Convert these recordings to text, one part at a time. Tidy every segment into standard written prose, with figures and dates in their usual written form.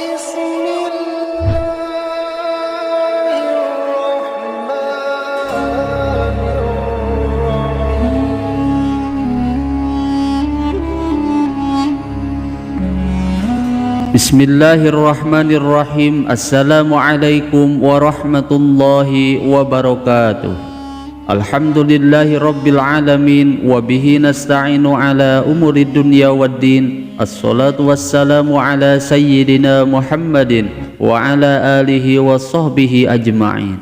بسم الله الرحمن الرحيم Bismillahirrahmanirrahim. Assalamualaikum warahmatullahi wabarakatuh. Alhamdulillahi rabbil alamin. Wabihi nasta'inu ala umuri dunya waddin. Assalatu wassalamu ala sayyidina Muhammadin wa ala alihi wa sahbihi ajma'in.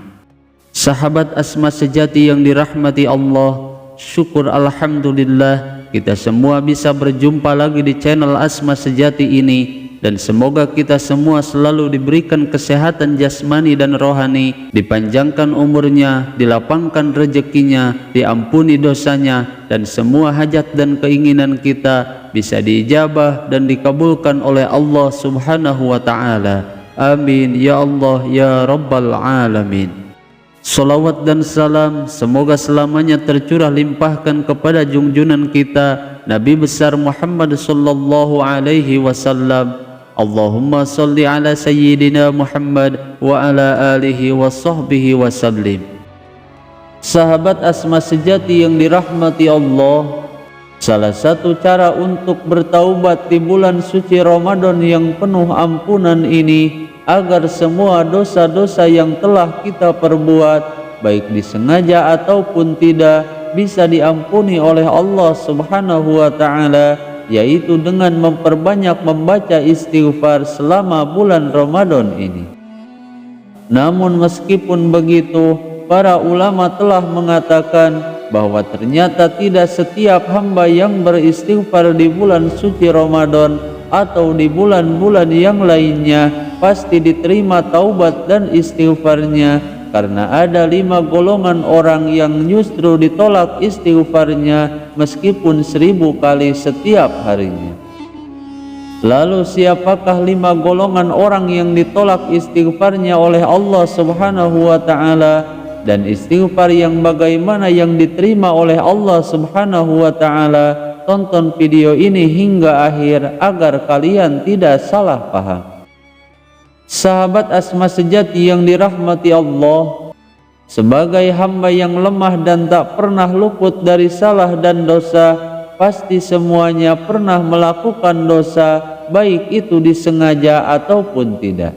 Sahabat Asma sejati yang dirahmati Allah, syukur alhamdulillah kita semua bisa berjumpa lagi di channel Asma Sejati ini. Dan semoga kita semua selalu diberikan kesehatan jasmani dan rohani, dipanjangkan umurnya, dilapangkan rezekinya, diampuni dosanya, dan semua hajat dan keinginan kita bisa diijabah dan dikabulkan oleh Allah Subhanahu wa Ta'ala. Amin ya Allah ya Rabbal Alamin. Salawat dan salam semoga selamanya tercurah limpahkan kepada junjunan kita Nabi besar Muhammad sallallahu alaihi wasallam. Allahumma salli ala sayyidina Muhammad wa ala alihi wa sahbihi wa sallim. Sahabat Asma sejati yang dirahmati Allah, salah satu cara untuk bertaubat di bulan suci Ramadan yang penuh ampunan ini, agar semua dosa-dosa yang telah kita perbuat, baik disengaja ataupun tidak, bisa diampuni oleh Allah Subhanahu wa Ta'ala, yaitu dengan memperbanyak membaca istighfar selama bulan Ramadan ini. Namun meskipun begitu, para ulama telah mengatakan bahwa ternyata tidak setiap hamba yang beristighfar di bulan suci Ramadan atau di bulan-bulan yang lainnya pasti diterima taubat dan istighfarnya, karena ada 5 golongan orang yang justru ditolak istighfarnya meskipun 1000 kali setiap harinya. Lalu siapakah 5 golongan orang yang ditolak istighfarnya oleh Allah Subhanahu wa Ta'ala, dan istighfar yang bagaimana yang diterima oleh Allah Subhanahu wa Ta'ala? Tonton video ini hingga akhir agar kalian tidak salah paham. Sahabat Asma sejati yang dirahmati Allah, sebagai hamba yang lemah dan tak pernah luput dari salah dan dosa, pasti semuanya pernah melakukan dosa, baik itu disengaja ataupun tidak.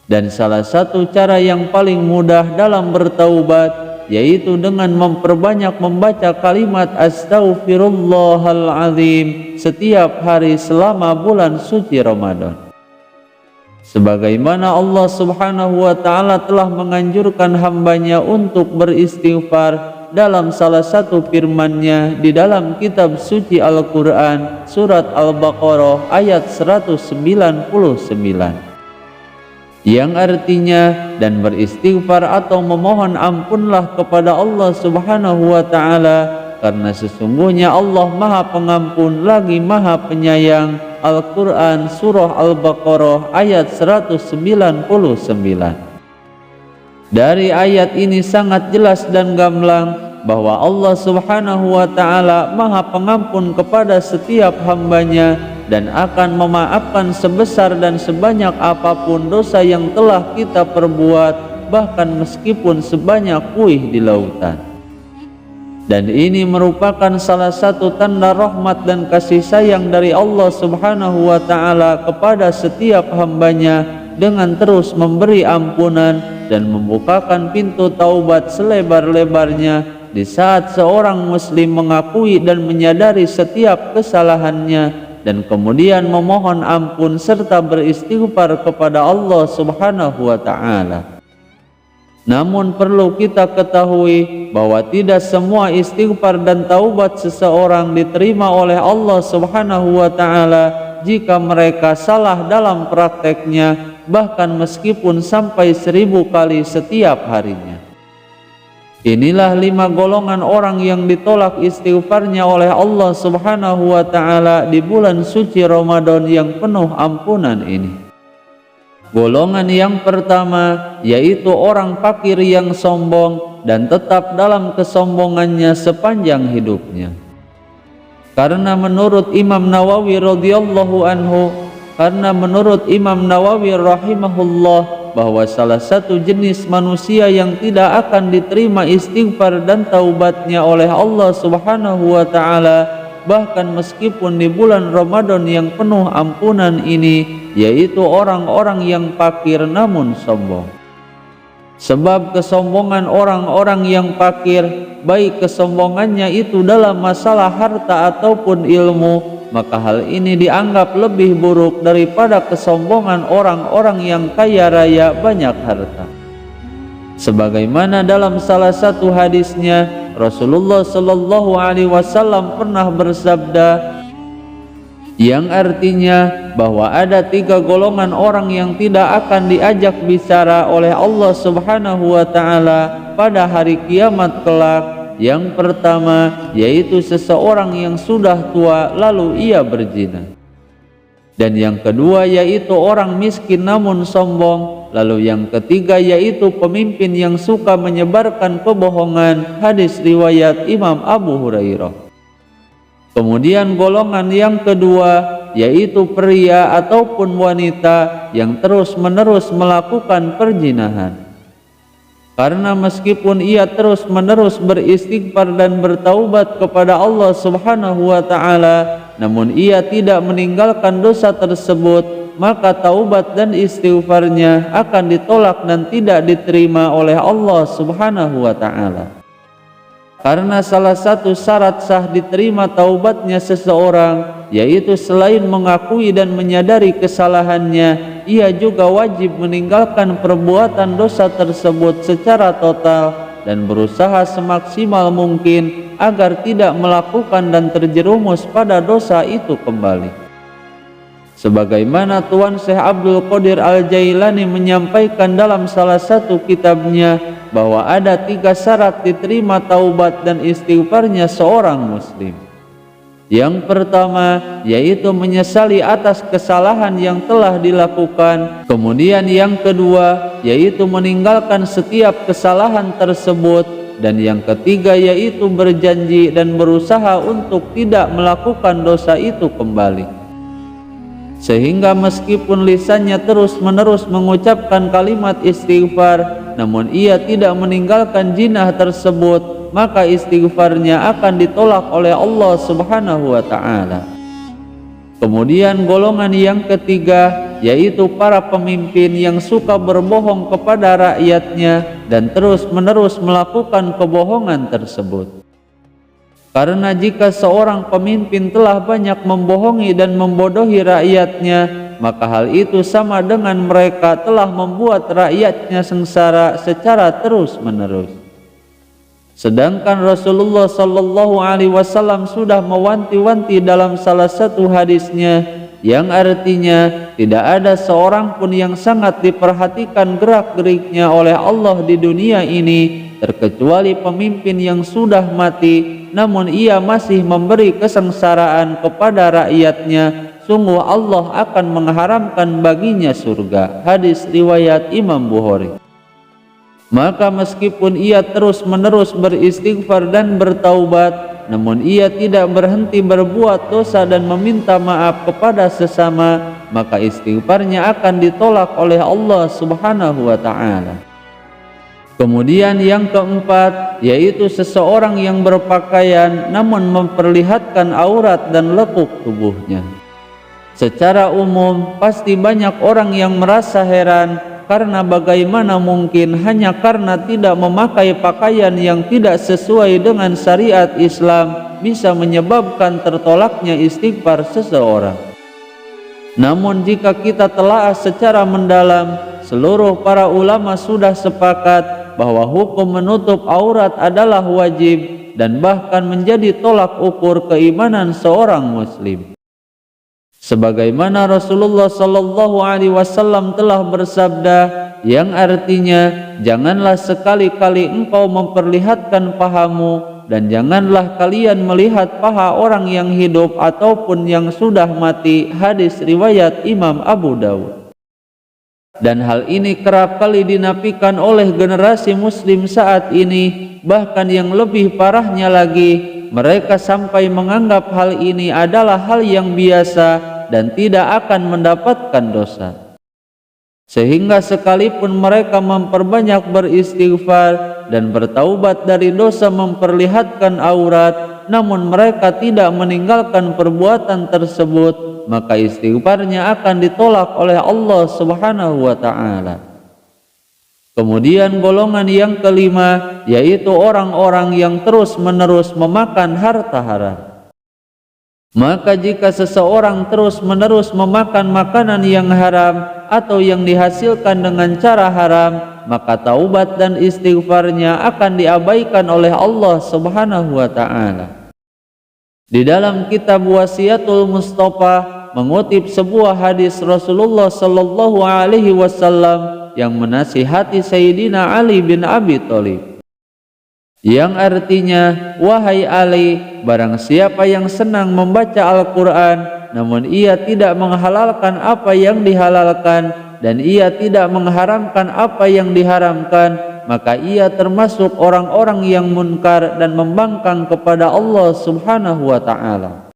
Dan salah satu cara yang paling mudah dalam bertaubat, yaitu dengan memperbanyak membaca kalimat Astaghfirullahaladzim setiap hari selama bulan suci Ramadan. Sebagaimana Allah Subhanahu wa Ta'ala telah menganjurkan hambanya untuk beristighfar dalam salah satu firman-Nya di dalam kitab suci Al-Quran, surat Al-Baqarah ayat 199, yang artinya, dan beristighfar atau memohon ampunlah kepada Allah Subhanahu wa Ta'ala, karena sesungguhnya Allah Maha Pengampun lagi Maha Penyayang. Al-Quran surah Al-Baqarah ayat 199. Dari ayat ini sangat jelas dan gamblang bahwa Allah Subhanahu wa Ta'ala Maha Pengampun kepada setiap hambanya dan akan memaafkan sebesar dan sebanyak apapun dosa yang telah kita perbuat, bahkan meskipun sebanyak buih di lautan. Dan ini merupakan salah satu tanda rahmat dan kasih sayang dari Allah Subhanahu wa Ta'ala kepada setiap hambanya, dengan terus memberi ampunan dan membukakan pintu taubat selebar-lebarnya di saat seorang muslim mengakui dan menyadari setiap kesalahannya, dan kemudian memohon ampun serta beristighfar kepada Allah Subhanahu wa Ta'ala. Namun perlu kita ketahui bahwa tidak semua istighfar dan taubat seseorang diterima oleh Allah Subhanahu wa Ta'ala jika mereka salah dalam prakteknya, bahkan meskipun sampai 1000 kali setiap harinya. Inilah 5 golongan orang yang ditolak istighfarnya oleh Allah Subhanahu wa Ta'ala di bulan suci Ramadan yang penuh ampunan ini. Golongan yang pertama yaitu orang fakir yang sombong dan tetap dalam kesombongannya sepanjang hidupnya. Karena menurut Imam Nawawi radhiyallahu anhu, karena menurut Imam Nawawi rahimahullah bahwa salah satu jenis manusia yang tidak akan diterima istighfar dan taubatnya oleh Allah Subhanahu wa taala bahkan meskipun di bulan Ramadan yang penuh ampunan ini, yaitu orang-orang yang fakir namun sombong. Sebab kesombongan orang-orang yang fakir, baik kesombongannya itu dalam masalah harta ataupun ilmu, maka hal ini dianggap lebih buruk daripada kesombongan orang-orang yang kaya raya banyak harta. Sebagaimana dalam salah satu hadisnya, Rasulullah Shallallahu Alaihi Wasallam pernah bersabda, yang artinya bahwa ada 3 golongan orang yang tidak akan diajak bicara oleh Allah Subhanahu wa taala pada hari kiamat kelak. Yang pertama yaitu seseorang yang sudah tua lalu ia berzina. Dan yang kedua yaitu orang miskin namun sombong. Lalu yang ketiga yaitu pemimpin yang suka menyebarkan kebohongan. Hadis riwayat Imam Abu Hurairah. Kemudian golongan yang kedua yaitu pria ataupun wanita yang terus-menerus melakukan perzinahan. Karena meskipun ia terus-menerus beristighfar dan bertaubat kepada Allah Subhanahu wa taala, namun ia tidak meninggalkan dosa tersebut, maka taubat dan istighfarnya akan ditolak dan tidak diterima oleh Allah Subhanahu wa taala. Karena salah satu syarat sah diterima taubatnya seseorang yaitu selain mengakui dan menyadari kesalahannya, ia juga wajib meninggalkan perbuatan dosa tersebut secara total dan berusaha semaksimal mungkin agar tidak melakukan dan terjerumus pada dosa itu kembali. Sebagaimana Tuan Syekh Abdul Qadir Al-Jailani menyampaikan dalam salah satu kitabnya bahwa ada 3 syarat diterima taubat dan istighfarnya seorang muslim. Yang pertama yaitu menyesali atas kesalahan yang telah dilakukan. Kemudian yang kedua yaitu meninggalkan setiap kesalahan tersebut. Dan yang ketiga yaitu berjanji dan berusaha untuk tidak melakukan dosa itu kembali. Sehingga meskipun lisannya terus-menerus mengucapkan kalimat istighfar, namun ia tidak meninggalkan jinah tersebut, maka istighfarnya akan ditolak oleh Allah Subhanahu wa taala. Kemudian golongan yang ketiga yaitu para pemimpin yang suka berbohong kepada rakyatnya dan terus-menerus melakukan kebohongan tersebut. Karena jika seorang pemimpin telah banyak membohongi dan membodohi rakyatnya, maka hal itu sama dengan mereka telah membuat rakyatnya sengsara secara terus-menerus. Sedangkan Rasulullah Shallallahu Alaihi Wasallam sudah mewanti-wanti dalam salah satu hadisnya, yang artinya tidak ada seorang pun yang sangat diperhatikan gerak-geriknya oleh Allah di dunia ini, terkecuali pemimpin yang sudah mati, namun ia masih memberi kesengsaraan kepada rakyatnya. Sungguh Allah akan mengharamkan baginya surga. Hadis riwayat Imam Bukhari. Maka meskipun ia terus-menerus beristighfar dan bertaubat, namun ia tidak berhenti berbuat dosa dan meminta maaf kepada sesama, maka istighfarnya akan ditolak oleh Allah Subhanahu wa taala. Kemudian yang keempat yaitu seseorang yang berpakaian namun memperlihatkan aurat dan lekuk tubuhnya. Secara umum pasti banyak orang yang merasa heran karena bagaimana mungkin hanya karena tidak memakai pakaian yang tidak sesuai dengan syariat Islam bisa menyebabkan tertolaknya istighfar seseorang. Namun jika kita telaah secara mendalam, seluruh para ulama sudah sepakat bahwa hukum menutup aurat adalah wajib dan bahkan menjadi tolak ukur keimanan seorang muslim. Sebagaimana Rasulullah Shallallahu Alaihi Wasallam telah bersabda, yang artinya janganlah sekali-kali engkau memperlihatkan pahamu dan janganlah kalian melihat paha orang yang hidup ataupun yang sudah mati. Hadis riwayat Imam Abu Dawud. Dan hal ini kerap kali dinafikan oleh generasi muslim saat ini. Bahkan yang lebih parahnya lagi, mereka sampai menganggap hal ini adalah hal yang biasa dan tidak akan mendapatkan dosa. Sehingga sekalipun mereka memperbanyak beristighfar dan bertaubat dari dosa memperlihatkan aurat, namun mereka tidak meninggalkan perbuatan tersebut, maka istighfarnya akan ditolak oleh Allah Subhanahu wa ta'ala. Kemudian golongan yang kelima, yaitu orang-orang yang terus-menerus memakan harta haram. Maka jika seseorang terus-menerus memakan makanan yang haram atau yang dihasilkan dengan cara haram, maka taubat dan istighfarnya akan diabaikan oleh Allah Subhanahu wa ta'ala. Di dalam kitab Wasiatul Mustafa mengutip sebuah hadis Rasulullah sallallahu alaihi wasallam yang menasihati Sayyidina Ali bin Abi Thalib, yang artinya, wahai Ali, barang siapa yang senang membaca Al-Quran namun ia tidak menghalalkan apa yang dihalalkan dan ia tidak mengharamkan apa yang diharamkan, maka ia termasuk orang-orang yang munkar dan membangkang kepada Allah Subhanahu wa ta'ala.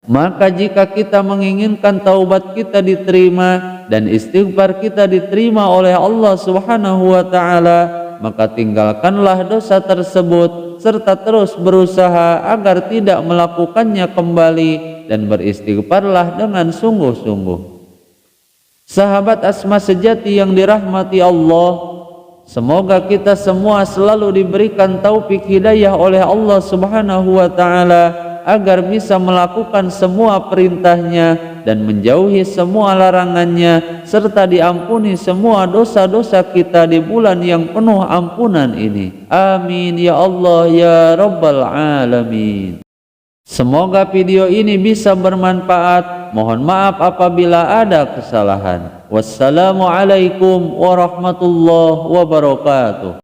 Maka jika kita menginginkan taubat kita diterima dan istighfar kita diterima oleh Allah Subhanahu wa ta'ala, maka tinggalkanlah dosa tersebut serta terus berusaha agar tidak melakukannya kembali dan beristighfarlah dengan sungguh-sungguh. Sahabat Asma sejati yang dirahmati Allah, semoga kita semua selalu diberikan taufik hidayah oleh Allah Subhanahu wa ta'ala agar bisa melakukan semua perintahnya dan menjauhi semua larangannya, serta diampuni semua dosa-dosa kita di bulan yang penuh ampunan ini. Amin ya Allah ya Rabbal Alamin. Semoga video ini bisa bermanfaat. Mohon maaf apabila ada kesalahan. Wassalamualaikum warahmatullahi wabarakatuh.